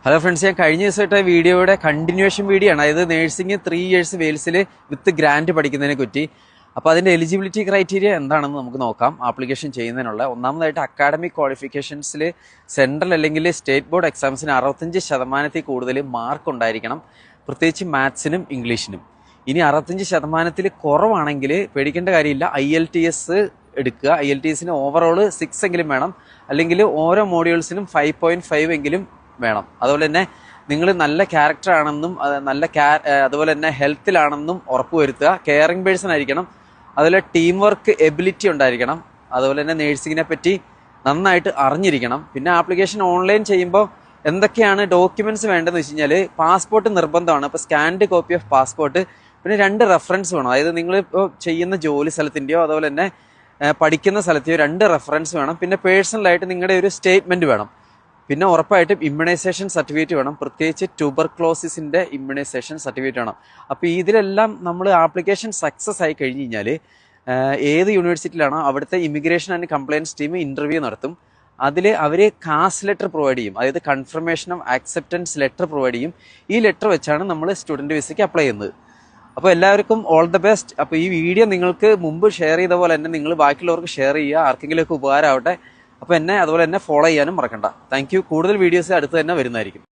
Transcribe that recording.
Hello friends, ഞാൻ കഴിഞ്ഞ ദിവസമായിട്ട് വീഡിയോയുടെ കണ്ടിന്യൂഷൻ വീഡിയോ ആണ്. അതായത് നേഴ്സിംഗ് 3 years വെയിൽസിൽ വിത്ത് ഗ്രാൻഡ് പഠിക്കുന്നതിനെ പറ്റി. അപ്പോൾ അതിൻ്റെ എലിജിബിലിറ്റി ക്രൈറ്റീരിയ എന്താണെന്ന് നമുക്ക് നോക്കാം. ആപ്ലിക്കേഷൻ ചെയ്യുന്നതിനുള്ള ഒന്നാമതായിട്ട് അക്കാഡമിക് ക്വാളിഫിക്കേഷൻസിൽ സെൻട്രൽ അല്ലെങ്കിൽ സ്റ്റേറ്റ് ബോർഡ് എക്സാംസിന് 65% കൂടുതൽ മാർക്ക് ഉണ്ടായിരിക്കണം, പ്രത്യേകിച്ച് മാത്സിനും ഇംഗ്ലീഷിനും. ഇനി 65% കുറവാണെങ്കിൽ പേടിക്കേണ്ട കാര്യമില്ല, IELTS എടുക്കുക. IELTSന് ഓവറോൾ 6 എങ്കിലും വേണം, അല്ലെങ്കിൽ ഓരോ മോഡ്യൂൾസിനും 5.5 എങ്കിലും വേണം. അതുപോലെ തന്നെ നിങ്ങൾ നല്ല ക്യാരക്ടർ ആണെന്നും അതുപോലെ തന്നെ ഹെൽത്തിലാണെന്നും ഉറപ്പുവരുത്തുക. കെയറിംഗ് പേഴ്സൺ ആയിരിക്കണം, അതുപോലെ ടീം വർക്ക് എബിലിറ്റി ഉണ്ടായിരിക്കണം, അതുപോലെ തന്നെ നേഴ്സിങ്ങിനെ പറ്റി നന്നായിട്ട് അറിഞ്ഞിരിക്കണം. പിന്നെ ആപ്ലിക്കേഷൻ ഓൺലൈൻ ചെയ്യുമ്പോൾ എന്തൊക്കെയാണ് ഡോക്യുമെന്റ്സ് വേണ്ടതെന്ന് വെച്ച് കഴിഞ്ഞാൽ പാസ്പോർട്ട് നിർബന്ധമാണ്. അപ്പോൾ സ്കാൻഡ് കോപ്പി ഓഫ് പാസ്പോർട്ട്, പിന്നെ 2 റെഫറൻസ് വേണം. അതായത് നിങ്ങളിപ്പോൾ ചെയ്യുന്ന ജോലി സ്ഥലത്തിൻ്റെയോ അതുപോലെ തന്നെ പഠിക്കുന്ന സ്ഥലത്തെയോ 2 റെഫറൻസ് വേണം. പിന്നെ പേഴ്സണലായിട്ട് നിങ്ങളുടെ ഒരു സ്റ്റേറ്റ്മെന്റ് വേണം. പിന്നെ ഉറപ്പായിട്ടും ഇമ്മ്യൂണൈസേഷൻ സർട്ടിഫിക്കറ്റ് വേണം, പ്രത്യേകിച്ച് ട്യൂബർക്ലോസിസിൻ്റെ ഇമ്മ്യൂണൈസേഷൻ സർട്ടിഫിക്കറ്റ് വേണം. അപ്പോൾ ഇതിലെല്ലാം നമ്മൾ ആപ്ലിക്കേഷൻ സക്സസ് ആയി കഴിഞ്ഞ് കഴിഞ്ഞാൽ ഏത് യൂണിവേഴ്സിറ്റിയിലാണോ അവിടുത്തെ immigration and compliance team interview നടത്തും. അതിൽ അവർ കാസ് ലെറ്റർ പ്രൊവൈഡ് ചെയ്യും, അതായത് confirmation of acceptance letter provide ചെയ്യും. ഈ ലെറ്റർ വെച്ചാണ് നമ്മൾ സ്റ്റുഡൻറ്റ് വിസയ്ക്ക് അപ്ലൈ ചെയ്യുന്നത്. അപ്പോൾ എല്ലാവർക്കും ഓൾ ദ ബെസ്റ്റ്. അപ്പോൾ ഈ വീഡിയോ നിങ്ങൾക്ക് മുമ്പ് ഷെയർ ചെയ്ത പോലെ തന്നെ നിങ്ങൾ ബാക്കിയുള്ളവർക്ക് ഷെയർ ചെയ്യുക, ആർക്കെങ്കിലുമൊക്കെ ഉപകാരമാവട്ടെ. അപ്പോൾ അതുപോലെ തന്നെ ഫോളോ ചെയ്യാനും മറക്കണ്ട. Thank you. കൂടുതൽ വീഡിയോസ് അടുത്ത് തന്നെ വരുന്നതായിരിക്കും.